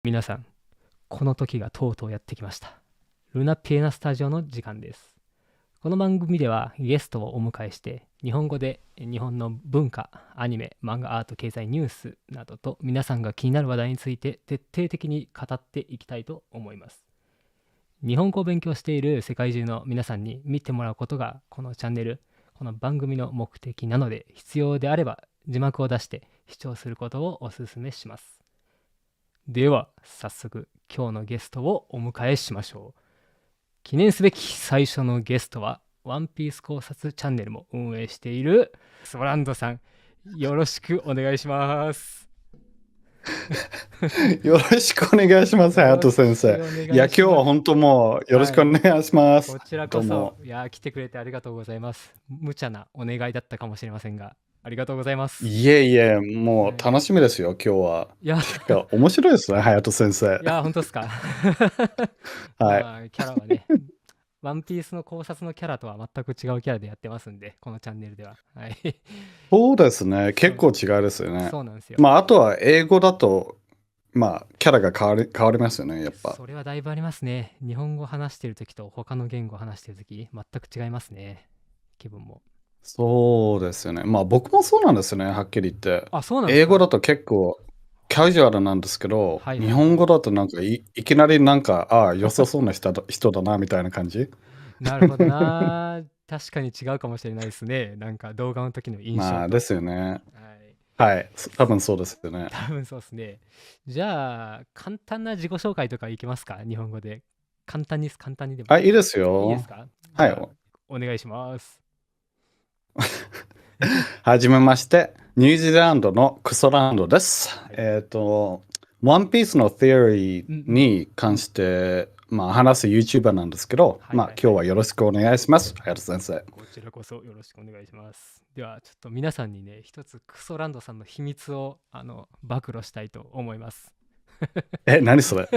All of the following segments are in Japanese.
皆さん、この時がとうとうやってきました。ルナピエナスタジオの時間です。この番組ではゲストをお迎えして、日本語で日本の文化、アニメ、漫画、アート、経済、ニュースなどと皆さんが気になる話題について徹底的に語っていきたいと思います。日本語を勉強している世界中の皆さんに見てもらうことがこのチャンネル、この番組の目的なので、必要であれば字幕を出して視聴することをお勧めします。では早速今日のゲストをお迎えしましょう。記念すべき最初のゲストはワンピース考察チャンネルも運営しているソランドさん、よろしくお願いします。よろしくお願いします、隼人先生。いや、今日は本当もうよろしくお願いします。こちらこそ、いや、来てくれてありがとうございます。無茶なお願いだったかもしれませんが、ありがとうございます。いえいえ、もう楽しみですよ、今日は。いや、面白いですね、隼人先生。いや、本当ですか。はい。キャラはね、ワンピースの考察のキャラとは全く違うキャラでやってますんで、このチャンネルでは。はい。そうですね、結構違いですよね。そうなんですよ。まあ、あとは英語だと、まあ、キャラが変わりますよね、やっぱ。それはだいぶありますね。日本語話してるときと他の言語話してるとき、全く違いますね。気分も。そうですよね。まあ、僕もそうなんですよね、はっきり言って。あ、そうなんですか。英語だと結構カジュアルなんですけど、はいはいはい、日本語だとなんかいきなりなんか、ああ、良さそうな人だな、みたいな感じ。なるほどな。確かに違うかもしれないですね。なんか動画の時の印象まあ、と。ですよね。はい。はい。多分そうですよね。多分そうですね。じゃあ、簡単な自己紹介とかいけますか、日本語で。簡単にでも。あ、いいですよ。いいですか。じはい。ゃあ、お願いします。はじめまして。ニュージーランドのクソランドです。はい、ワンピースの theory に関して、まあ、話す YouTuber なんですけど、まあ、今日はよろしくお願いします。隼人先生。こちらこそよろしくお願いします。では、ちょっと皆さんにね、一つクソランドさんの秘密を暴露したいと思います。何それ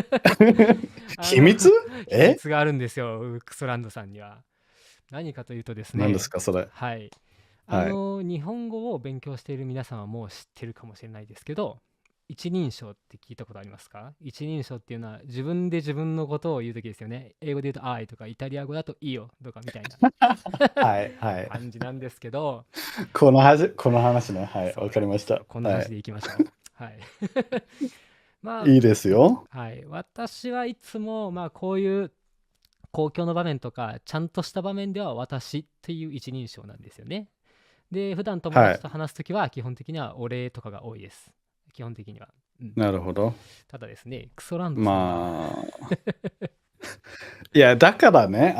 秘密秘密があるんですよ、クソランドさんには。何かというとですね、何ですか、それ。はい。はい。日本語を勉強している皆さんはもう知ってるかもしれないですけど、一人称って聞いたことありますか？一人称っていうのは自分で自分のことを言うときですよね。英語で言うと I とか、イタリア語だとイオとかみたいなはい、はい。感じなんですけど、この話ね。はい、わかりました。こんな話でいきましょう。はい。まあ、いいですよ。はい。私はいつも、まあ、こういう公共の場面とか、ちゃんとした場面では私っていう一人称なんですよね。で、普段友はい。達と話すときは、基本的にはお礼とかが多いです。基本的には。うん。なるほど。ただですね、クソランドさんは まあ、いや、だからね、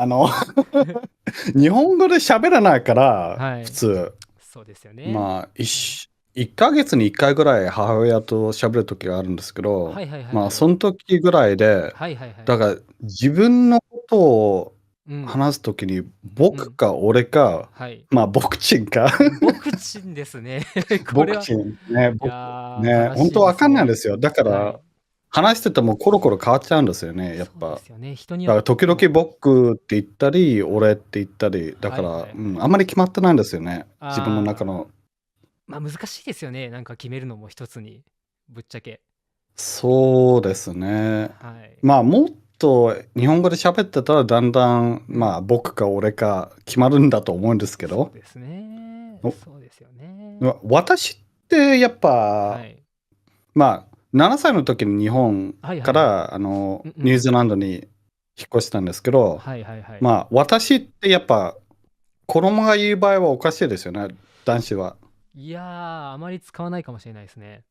日本語で喋らないから、はい。普通、そうですよね。まあ、1ヶ月に1回ぐらい母親と喋る時があるんですけど、はいはいはいまあ、はい。その時ぐらいで、はいはいはい。だから自分のことをうん。話す時に、うん。僕か俺か、はい。まあ、僕ちんか、僕ちんですね。これは、僕ちんね、いやー、ね、正しい本当わかんないんですね。ですよ。だから、はい。話しててもコロコロ変わっちゃうんですよね、やっそうでぱ。すよね。人によっだから時々ても。僕って言ったり、はい。俺って言ったり、だはいから、はいはい。あんまり決まってないんですよね。自分の中あの。まあ難しいですよね。なんか決めるのも一つに。ぶっちゃけ。そうですね。はい。まあ、もっと日本語で喋ってたら、だんだん、うん。まあ、僕か俺か決まるんだと思うんですけど、そうですね。そうですよね。私ってやっぱ、はい。まあ、7歳の時に日本はいはいはい。からうんうん。ニュージーランドに引っ越したんですけど、はいはいはい。まあ、私ってやっぱ、子供が言う場合はおかしいですよね、男子は。いやー、あまり使わないかもしれないですね。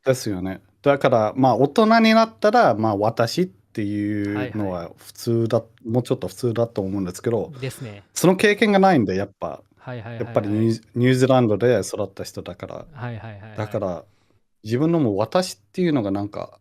ですよね。だから、まあ、大人になったら、まあ、私ってはいはい。いうのは普通だ、もうちょっと普通だと思うんですけど、ですね。その経験がないんで、はいはいやっぱりはいはい。ニュージーランドで育った人だから、はいはいはいはい。だから、自分のもう私っていうのがなんか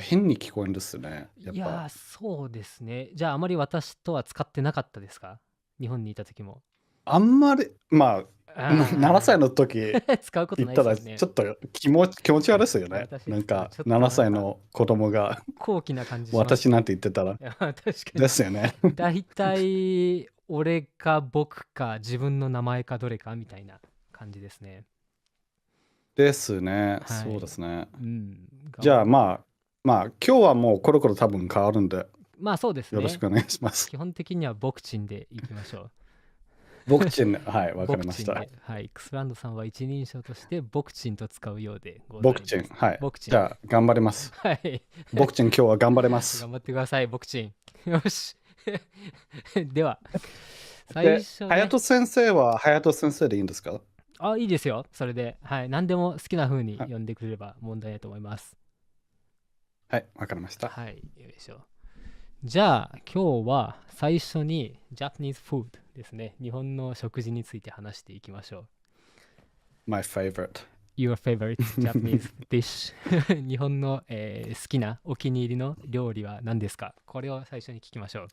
変に聞こえるんですね、やっぱ。いやー、そうですね。じゃあ、あまり私とは使ってなかったですか？日本にいた時も。あんまり、まあ、7歳あの時ってあ、使うこと言ったら、ないですよね。ちょっと気持ち悪いですよね。私って言ったらなんか、ちょっと7なんか歳の子供が高貴な感じします私なんけど。て言ってたら。いや、確かに。ですよね。だいたい俺か僕か自分の名前かどれかみたいな感じですね。ですね。そうではい。すね。うん。じゃあ、まあ、まあ、今日はもうコロコロ多分変わるんで、まあそうですよろしね。くお願いします。基本的にはボクチンでいきましょう。ボクチン、はい、わかりました。ボクチンで、はい。クスランドさんは一人称としてボクチンと使うようでござボクチン、います。はい。ボクチン。じゃあ、頑張ります。はい。ボクチン、今日は頑張ります。頑張ってください、ボクチン。よし。では、最で、初ね。隼人先生は隼人先生でいいんですか？あ、いいですよ。それで、はい。何でも好きな風にはい呼んでくれれば問題ないと思います。はい、わかりました。はい。よいしょ。じゃあ、今日は最初に Japanese food ですね。日本の食事について話していきましょう。My favorite. Your favorite Japanese dish 日本の、好きなお気に入りの料理は何ですか？これを最初に聞きましょう。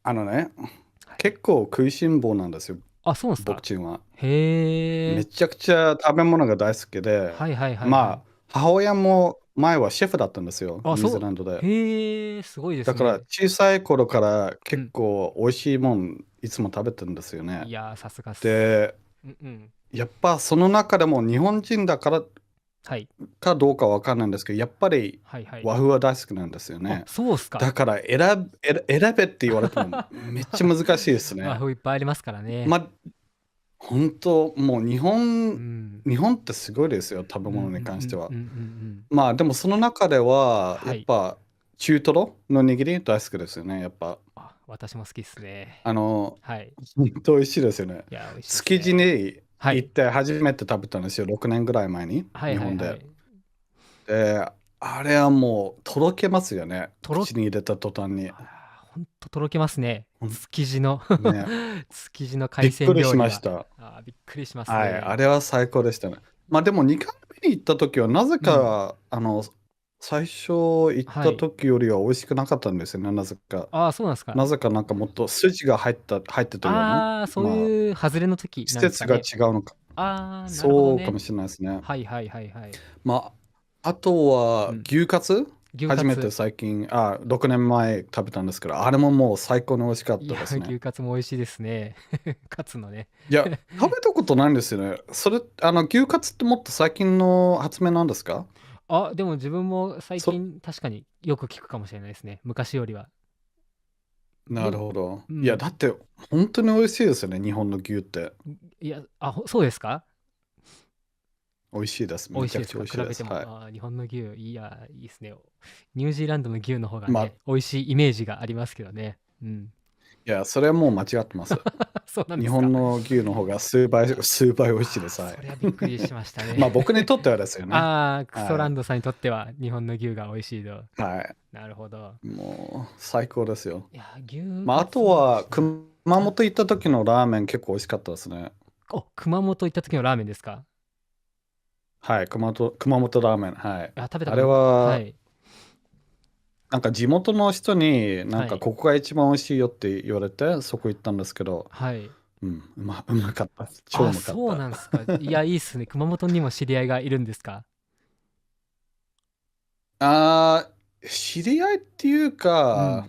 あのね、はい、結構食いしん坊なんですよ、あ、そうなんですか？ボクチンは。へえ。めちゃくちゃ食べ物が大好きで、はいはいはい、はい。まあ、母親も前はシェフだったんですよ、あ、ニューそう。ジーランドで。へえ、すごいですだからね。小さい頃からうん。結構美味しいもんいつも食べてるんですよね。いやー、さすがっす。で、うんうん。やっぱその中でも日本人だからはい。かどうかわかんないんですけど、やっぱりはいはい。和風は大好きなんですよあ、ね。そうっすか。だから選べって言われてもめっちゃ難しいです和ね。風いっぱいありますからね。ま、本当もううん。日本ってすごいですよ、食べうんうん物に関しては。うんうんうんうん。まあでもその中ではやはい。っぱ中トロの握り大好きですよね、やっぱ。あ、私も好きっすね。あの、はい。本当美味しいですよね。いや、美味しいっす築地ね。にはい。行って初めて食べたんですよ、6年ぐらい前に、はい日本で。はいはい。で、あれはもうとろけますよね、とろ、口に入れた途端に。ほんととろけますね。ほん築地のね、築地のび海っくりし鮮料理は。ました。びっくりしますはい、あね。れは最高でしたね。まあでも2回目に行った時はなぜうん。か、最初行ったはい。時よりは美味しくなかったんですよね、なぜか。ああ、そうなんですか。なぜかなんかもっと筋が入ってたような、ああ、そうまあ、いう外れの時季節が違なんですかね。うのか。ああ、なるほどね。そうかもしれないですね。はいはいはいはい。まあ、あとはうん。牛カツ初めて牛カツ。最近、6年前食べたんですけど、あれももう最高に美味しかっいや、たですね。牛カツも美味しいですね。カツのね。いや、食べたことないんですよね。それ、牛カツってもっと最近の発明なんですか？あ、でも自分も最そ、近確かによく聞くかもしれないですね。昔よりは。なでも、るほど。いや、うん。だって本当に美味しいですよね、日本の牛って。いや、そうですか？美味しいです。めちゃくちゃ美美味しいですか？味しいです。比べても。はい。日本の牛、いや、いいですね。ニュージーランドの牛の方がまあ、いね、美味しいイメージがありますけどね。うん。や、それはもう間違ってます。そうなんで日すか？本の牛の方が数倍美味しいです。はい。それはびっくりしましたまあ、ね。僕にとってはですよね。クソはい。ランドさんにとっては日本の牛が美味しいと。はなるほど。い。もう、最高ですよ。いや、牛まあ、あカツも美味しとは、いな。熊本行った時のラーメン結構美味しかったですね。熊本行った時のラーメンですか？はい、熊本ラーメン。はい。あれ食べたこと、はは、い。なんか地元の人に、なんはい。かここが一番美味しいよって言われて、そこ行ったんですけど、はい。うん、うまかった。超うまかっそうた。なんですか。いや、いいっすね。熊本にも知り合いがいるんですか？知り合いっていうか、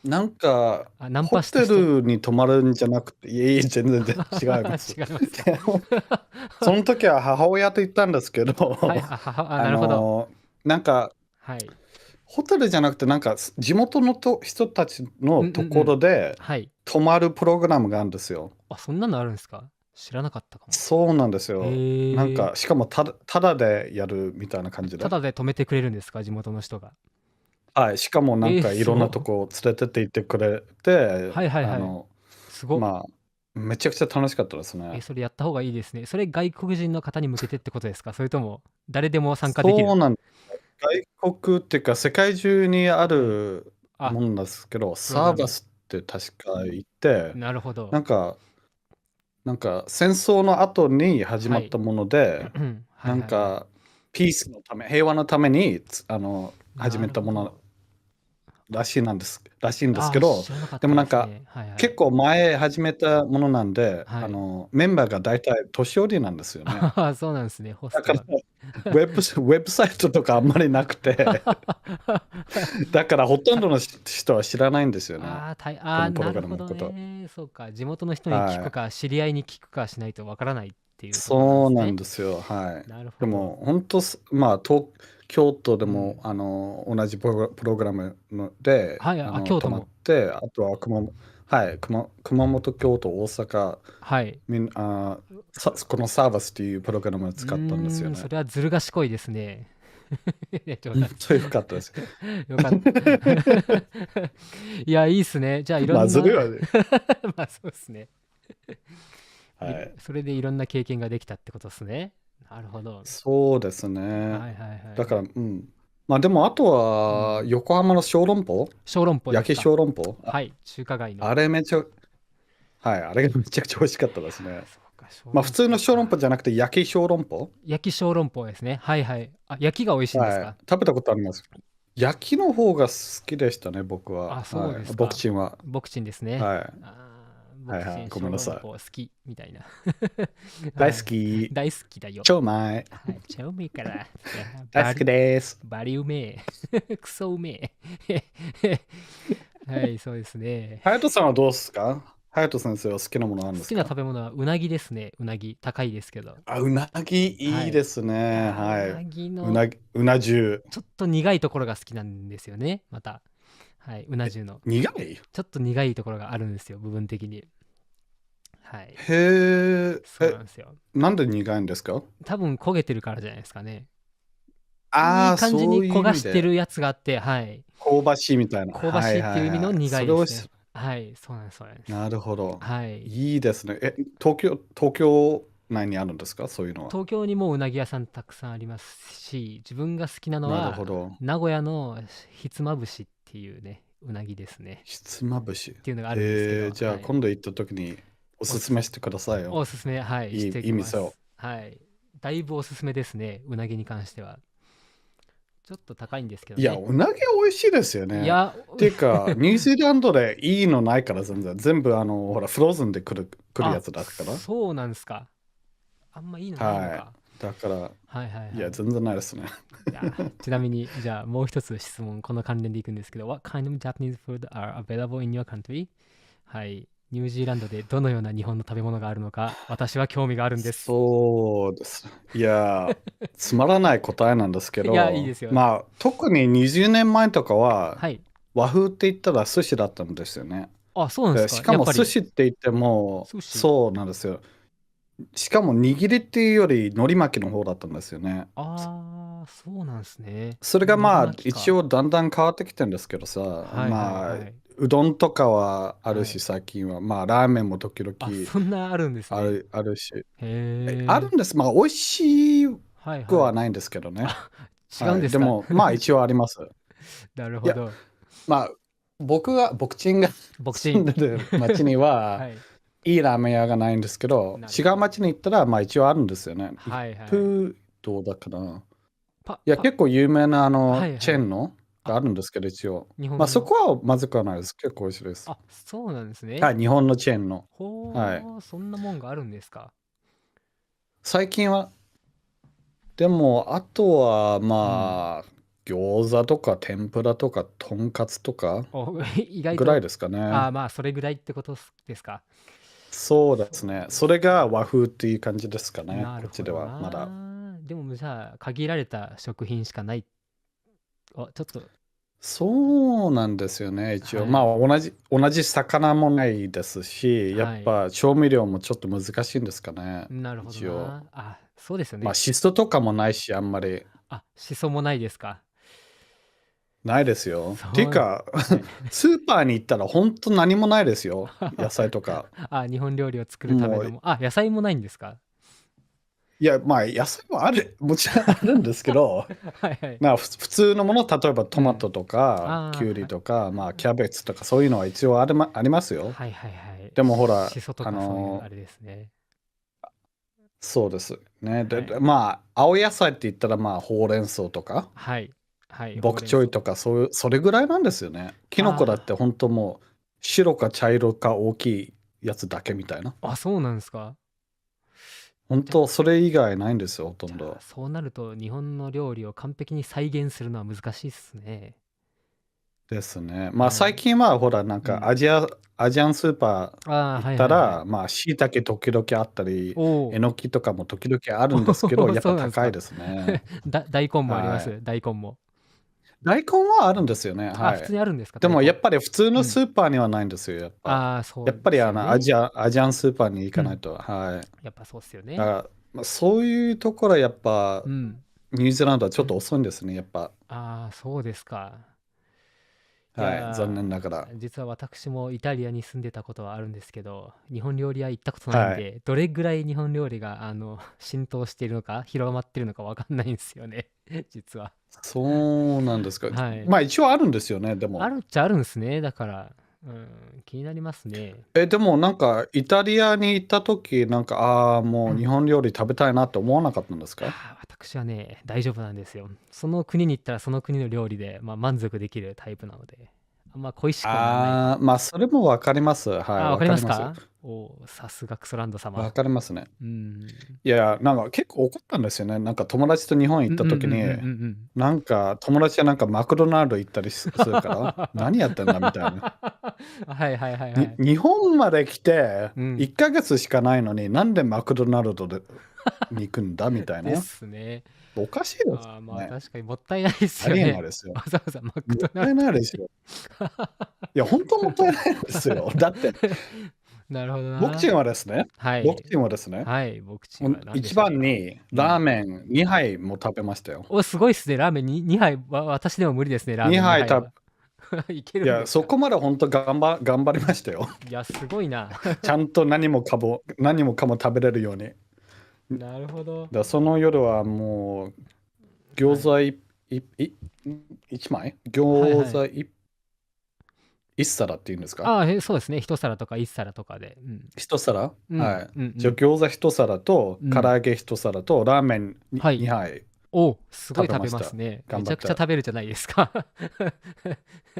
うん。なんか、ナンホテパした人。ルに泊まるんじゃなくて、いえいえ、全然違います。違いますか？でもその時は母親と行ったんですけど、はい、あなるほど。の、なんか、はい。ホテルじゃなくて、なんか地元の人たちうんうんうのところん。ではい。泊まるプログラムがあるんですよ。そんなのあるんですか？知らなかったかも。そうなんですよ。なんへえ。か、しかもただでやるみたいな感じで。ただで止めてくれるんですか？地元の人が。はい、しかもなんかいろんなすごっ。とこ連れてって行ってくれて、はいはいはい。すごっ。まめちゃくちゃ楽しかったですね。それやった方がいいですね。それ外国人の方に向けてってことですか？それとも誰でも参加できる？そうなん外国っていうか世界中にあはい。るあ、もんですけど、プログラム。サーバスって確か言って、なるほど。なんか戦争の後に始まはい。ったもので、はいなんはいはい。かピースのため、平和のために始なめたものるほど。らしいんですけど、知らなかっでもなんか、たですね。はいはい。結構前始めたものなんで、はい。メンバーが大体年寄りなんですよね。そうなんですね。ホスだから、トが。ウェブサイトとかあんまりなくて、だからほとんどの人は知らないんですよね。このプログなるほどラムのこと。ね。そうか。地元の人に聞はい。くか、知り合いに聞くかしないとわからないっていうところなんでそうなすね。んですよ。はい。なるほど。でも、本当まあ、京都でうも、ん。同じプログラムで、はい、京泊まっ都も。て、あとははい、熊本、京都、大阪、はい。みん、あー、そ、このサーバスっていうプログラムを使ったんですよそね。れはずる賢いですね。いや冗本談です。当よかったです。よかった。いや、いいっすね。じゃあ、いろまあ、んな それはね。まあ、そうですね。はい。それでいろんな経験ができたってことですね。なるほど。そうですね。はいはいはいはい。だから、うん。まあでも、あとは、うん。横浜の小籠包小籠包で焼きすか？小籠包はい。中華街の。あれめちゃ、はい、あれがめちゃくちゃ美味しかったですね。そうか、小まあ、普通の籠包小籠包か。じゃなくて、焼き小籠包焼き小籠包ですね。はいはい。焼きが美味しいんですはい。か？食べたことあります。焼きの方が好きでしたね、僕は。そうはい。ですか。ボクチンは。ボクチンですね。はい。ボはいはい。クチン小ごめんなさい。籠包好きみたいな。大はい。好き。大好きだよ。超うまい。はい。超うめえから。大好きです。バリうめえ。クソうめえ。はい、そうですね。ハヤトさんはどうですか？ハヤト先生は好きなものあるん好きなですか？食べ物はうなぎですね。うなぎ。高いですけど。あ、うなぎはい。いいですね。うはい。なぎのうな重。ちょっと苦いところが好きなんですよね。また。はい。うな重の。苦いちょっと苦いところがあるんですよ。部分的に。はい。へそうなんですよ。なんで苦いんですか？多分焦げてるからじゃないですかね。いああー、い感じにそういう焦意味で。がしてるやつがあって、はい。香ばしいみたいな。香ばしいっていう意味のはい。苦いですね。それをはい。そうなんです、そうなんです。なるほど。はい。いいですね。東京内にあるんですか？そういうのは。東京にもうなぎ屋さんたくさんありますし、自分が好きなのなるほは、ど。名古屋のひつまぶしっていうね、うなぎですね。ひつまぶし。っていうのがあるんですけど、じゃあはい。今度行った時におすすめしてくださいよ。おすすめ、はい、しいい、ていい店を。きます。はい。だいぶおすすめですね、うなぎに関しては。ちょっと高いんですけどいや、ね。うなぎ美味しいですよね。いや、っていうか、ニュージーランドでいいのないから全部ほら、フローズンで来るやつだから。そうなんですか。あんまいいのないのはい。か。だから、はいはいいや、はい。全然ないですね。いや、ちなみに、じゃあもう一つ質問、この関連でいくんですけど、What kind of Japanese food are available in your country? はい。ニュージーランドでどのような日本の食べ物があるのか、私は興味があるんです。そうです。いや、つまらない答えなんですけいや、いいど、ですよ。まあ、特に20年前とかは、はい。和風って言ったら寿司だったんですよね。そうなんですか。しかも寿やっぱり、司って言っても、寿司。そうなんですよ。しかも握りっていうより海苔巻きの方だったんですよね。そうなんですね。それが海苔まあ巻きか。一応だんだん変わってきてるんですけどさ、はいはいまあはい。うどんとかはあるしはい。最近は、まあラーメンも時々そんなあるんですね。あるし、へえ。あるんです。まあ美味しくはいはい。はないんですけどね。違うんはい。ですか？ でもまあ一応あります。なるいや、ほど。まあ僕ちんがボクチン。住んでる町にははい。いいラーメン屋がないんですけど、違うなるほど。町に行ったらまあ一応あるんですよね。一はいはい。風堂だかな。パ、いや、パ、結構有名なはいはい。チェーンのがあ、あるんですけど、一応。まあ、日本の。そこはまずくはないです。結構美味しいです。そうなんですね。はい、日本のチェーンの。はい。そんなもんがあるんですか。最近は、でも、あとは、うん。まあ、餃子とか天ぷらとか、とんかつとか意外ぐらいと、ですかね。まあ、それぐらいってことですか。そうでそすね。うですそれがか。和風っていう感じですかね。なるほどこっちでは、まだ。な。でも、じゃあ、限られた食品しかない。ちょっと、そうなんですよね、一応。まあ、はい。同じ魚もないですし、やっはい。ぱ調味料もちょっと難しいんですかね、なるほど一応。な。そうですよまあ、ね。シソとかもないし、あんまりしそもないですか。ないですよ。っていうそう、か、はい。スーパーに行ったら本当何もないですよ。野菜とか。日本料理を作るためもう、のも。野菜もないんですか？いや、まあ、野菜ももちろんあるんですけど、はいはい。まあ、普通のもの、例えばトマうん。トとか、キュウリはい。とか、まあ、キャベツとか、そういうのは一応ありますよ。はいはいはい。でもほら、しそとかそういうあれですね。そうですね。で、はい。まあ、青野菜って言ったら、まあ、ほうれん草とか、はい。はい、ほボクうれん草。チョイとか、それぐらいなんですよね。キノコだってあ本当もう、白か茶色か大きいやつだけみたいな。そうなんですか。じゃ、本当、それ以外ないんですよ、ほとんど。そうなると日本の料理を完璧に再現するのは難しいっすね。ですね。まあ最近はほらなんかアジアンスーパー行ったら、まあ椎茸時々あったり、えのきとかも時々あるんですけど、やっぱ高いですね。大根もあります、大根も。大根はあるんんですよね。はい。普通にあるんですか？でもやっぱり普通のスーパーにはないんですよ、やっぱ。やっぱりアジアンスーパーに行かないと。はい。やっぱそうっすよね。だから、そういうところはやっぱ、ニュージーランドはちょっと遅いんですね、やっぱ。そうですか。はい、残念ながら。実は私もイタリアに住んでたことはあるんですけど、日本料理屋行ったことないんで、どれぐらい日本料理が浸透しているのか、広まってるのかわかんないんですよね、実は。そうなんですか。まあ一応あるんですよね、でも。あるっちゃあるんですね、だから。気になりますね。でもなんかイタリアに行った時、なんか、もう日本料理食べたいなって思わなかったんですか？私はね、大丈夫なんですよ。その国に行ったらその国の料理で、満足できるタイプなので、あんま恋しくはならない。まあそれもわかります。はい、わかりわかります。ますか？さすがクソランド様。わかりますね。いや、なんか結構怒ったんですよね。なんか友達と日本行った時に、なんか友達はなんかマクドナルド行ったりするから、何やってんだみたいな。日本まで来て1ヶ月しかないのに、なんでマクドナルドに行くんだみたいな。ですね。おかしいですね。まあ確かにもったいないですよね。ありえないですよ。わざわざマクドナルド。もったいないですよ。いや、本当もったいないですよ。だって、なるほどな。僕ちんはですね、僕ちんはですね、一番にラーメン2杯も食べましたよ。すごいっすね。ラーメン2杯は私でも無理ですね、ラーメン2杯は。いけるんですか？いや、そこまで本当頑張りましたよ。いや、すごいな。ちゃんと何もかも食べれるように。なるほど。その夜はもう、餃子1枚餃子1皿っていうんですか？そうですね。1皿とか1皿とかで。1皿はい。じゃあ餃子1皿と、唐揚げ1皿と、ラーメン2杯。すごい食べますね。めちゃくちゃ食べるじゃないですか。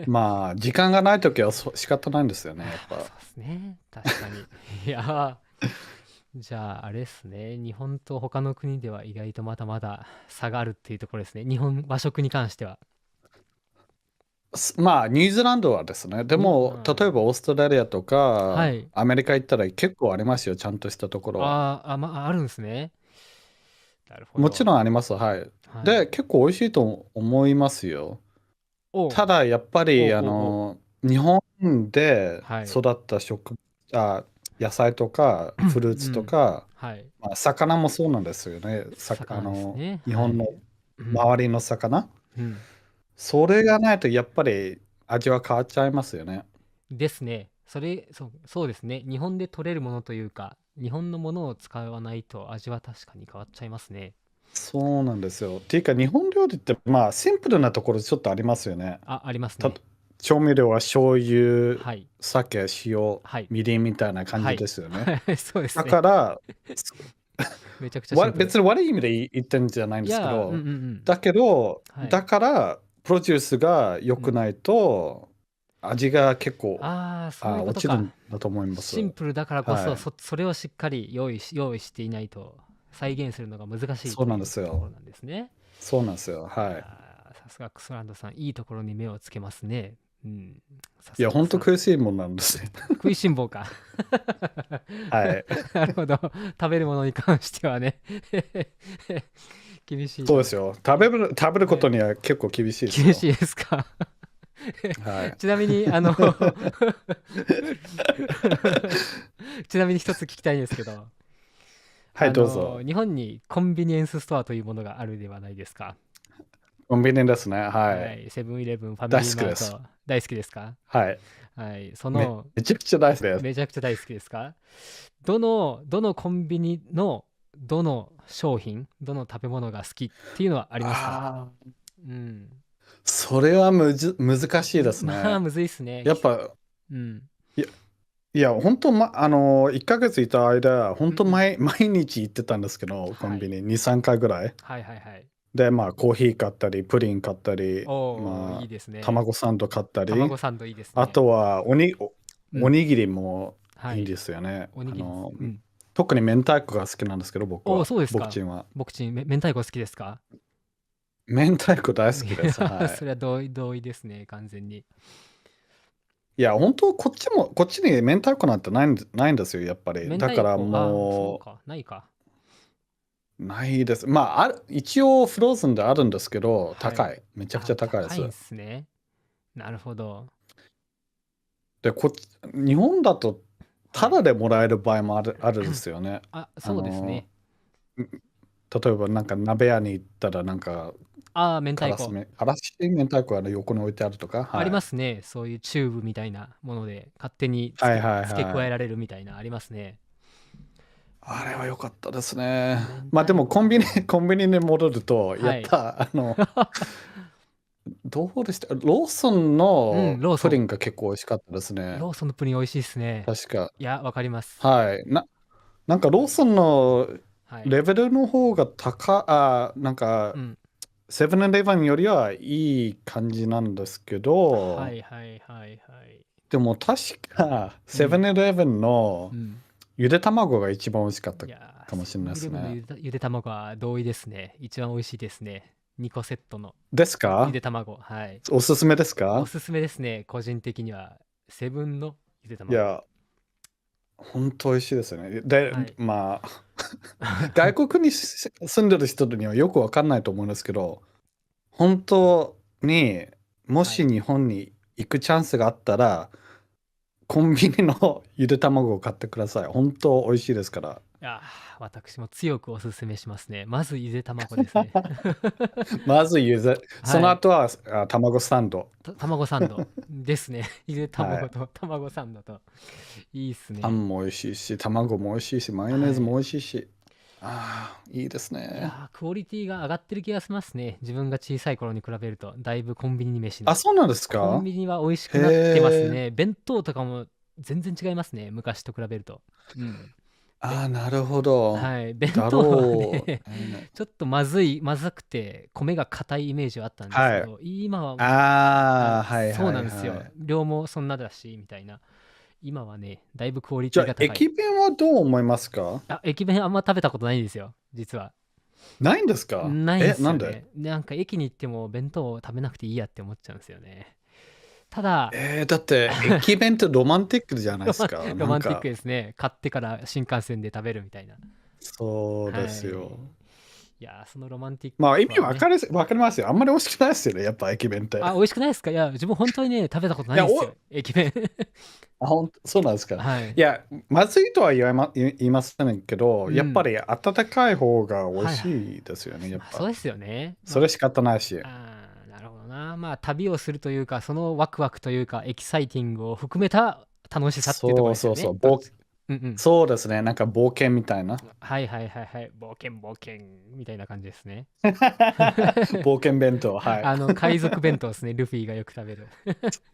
まあ、時間がないときは仕方ないんですよね、やっぱ。そうですね。確かに。いやじゃあ、あれですね。日本と他の国では意外とまだまだ差があるっていうところですね。和食に関しては。まあ、ニュージーランドはですね、でも、例えばオーストラリアとか、アメリカ行ったら結構ありますよ、ちゃんとしたところは。あるんですね。なるほど。もちろんあります、はい。で、結構美味しいと思いますよ。ただ、やっぱり、日本で育った野菜とか、フルーツとか、魚もそうなんですよね。日本の周りの魚。それがないとやっぱり味は変わっちゃいますよね。ですね。そうですね。日本で取れるものというか、日本のものを使わないと味は確かに変わっちゃいますね。そうなんですよ。っていうか、日本料理って、まあ、シンプルなところちょっとありますよね。ありますね。調味料は醤油、酒、塩、みりんみたいな感じですよね。そうですね。だから、めちゃくちゃ別に悪い意味で言ってるんじゃないんですけど、だから、プロデュースが良くないと、味が結構落ちるんだと思います。シンプルだからこそ、それをしっかり用意していないと再現するのが難しいというところなんですね。そうなんですよ。はい。さすがクソランドさん、いいところに目をつけますね。いや、本当食いしん坊なんですよ。食いしん坊か。はい。なるほど。食べるものに関してはね。厳しい。そうですよ。食べることには結構厳しいですよ。厳しいですか。ちなみにちなみに一つ聞きたいんですけど、はい、どうぞ。日本にコンビニエンスストアというものがあるではないですか。コンビニですね。はい。セブンイレブン、ファミリーマート。大好きですか？はい。めちゃくちゃ大好きです。めちゃくちゃ大好きですか？どのコンビニのどの商品、どの食べ物が好きっていうのはありますか？それは難しいですね。むずいっすね。やっぱ、いや、本当、1ヶ月いた間、本当毎日行ってたんですけど、コンビニ2、3回ぐらい。で、まあ、コーヒー買ったり、プリン買ったり、いいですね。卵サンド買ったり、卵サンドいいですね。あとはおにぎりもいいんですよね。特に明太子が好きなんですけど、僕ちんは。僕ちん、明太子好きですか？明太子大好きです。はそれは同意ですね、完全に。いや、本当こっちに明太子なんてないんですよ、やっぱり。明太だから子、ああ、そうもか、ないか。う、ないです。まあ、一応フローズンであるんですけど、はい。高い。めちゃくちゃ高いです。高いんすね。なるほど。で、日本だと、はい。タダでもらえる場合もあるですよね。あ、あそうですの、ね。例えばなんか鍋屋に行ったら、なんか、ああ、明太子。からし明太子が横に置いてあるとか、ありはい。ますね。そういうチューブみたいなもので勝手にはいはい付け加はい。えられるみたいなありますね。あれは良かったですね。明まあでも太子ね。コンビニに戻ると、やはい。った、どうでしたローソンうん、のローソン。プリンが結構美味しかったですね。ローソンのプリン美味しいですね。確か。いや、わかります。はい。なんかローソンのはい。レベルの方がなんか、うん。セブンイレブンよりはいい感じなんですけど、はいはいはいはい。でも確かセブンうん。イレブンのうん。ゆで卵が一番美味しかったいやー、かもしれセブンイレブンのないですね。ゆで卵は同意ですね。一番美味しいですね。2個セットのですか？ゆで卵。はい。おすすめですか？おすすめですね。個人的には。セブンのゆで卵。いや、本当美味しいですよね。で、はい。まあ、外国に住んでる人にはよくわかんないと思うんですけど、本当にもはい。し日本に行くチャンスがあったら、コンビニのゆで卵を買ってください。本当美味しいですから。いやー、私も強くおすすめしますね。まずゆで卵ですね。まずそはい。の後は卵サンド。卵サンドですね。ゆではい。卵と卵サンドと。いいっすね。パンも美味しいし、卵も美味しいし、マヨネーズもはい。美味しいし。ああ、いいですね。いやー、クオリティが上がってる気がしますね。自分が小さい頃に比べると、だいぶコンビニ飯あ、の。そうなんですコンか？ビニは美味しくなってますへえ。ね。弁当とかも全然違いますね。昔と比べると。うん。べああ、なるほど。はい。弁だ当はろね、うね。ちょっとまずくて、米が硬いイメージはあったんですけはい。ど、今は、ああ、はいそうはいなんですよ。はい。量もそんなだし、みたいな。今はね、だいぶクオリじゃあ、ティが高い。駅弁はどう思いますか？あ、駅弁あんま食べたことないんですよ、実は。ないんですか？ないんすなんで？よね。なんか駅に行っても弁当を食べなくていいやって思っちゃうんですよね。ただ、だって駅弁ってロマンティックじゃないですか。ロマンティックなんか、ですね。買ってから新幹線で食べるみたいな。そうではい。すよ。いやー、そのロマンティッまあ意味クはね。わかりますよ。あんまり美味しくないですよね。やっぱ駅弁って。あ、美味しくないですか？いや、自分本当にね、食べたこといや、ないんですよ。駅弁。そうなんですか。はい。いや、まずいとは言いませんけど、やっぱうん。り温かい方が美味はいはい。しいですよね。やっまあ、そうぱ。ですよね。まあ、それ仕方ないし。なるほどな。まあ、旅をするというか、そのワクワクというか、エキサイティングを含めた楽しさっていうところですよね。そうそうそう。うんうん。そうですね。なんか冒険みたいな。はいはいはいはい。冒険冒険みたいな感じですね。冒険弁当。はい。海賊弁当ですね。ルフィがよく食べる。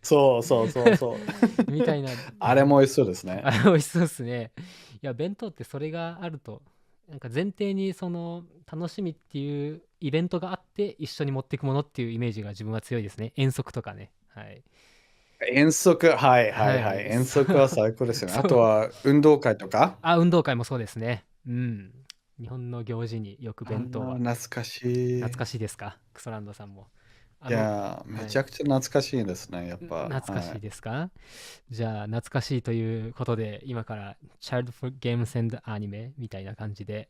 そうそうそうそう。みたいな。あれも美味しそうですね。美味しそうですね。いや、弁当ってそれがあると、なんか前提にその楽しみっていうイベントがあって一緒に持っていくものっていうイメージが自分は強いですね。遠足とかね。はい。遠足、はいはいはい。はい。遠足は最高ですよね。あそう。とは運動会とか。運動会もそうですね。うん。日本の行事によくああ、弁当は。懐かしい。懐かしいですか？クソランドさんも。いやー、めはい。ちゃくちゃ懐かしいですね、やっぱ。懐かしいはい。ですか？じゃあ、懐かしいということで、今から Childhood Games and Anime みたいな感じで、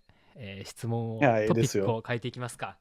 質問を、いや、いいトピッですよ。クを変えていきますか。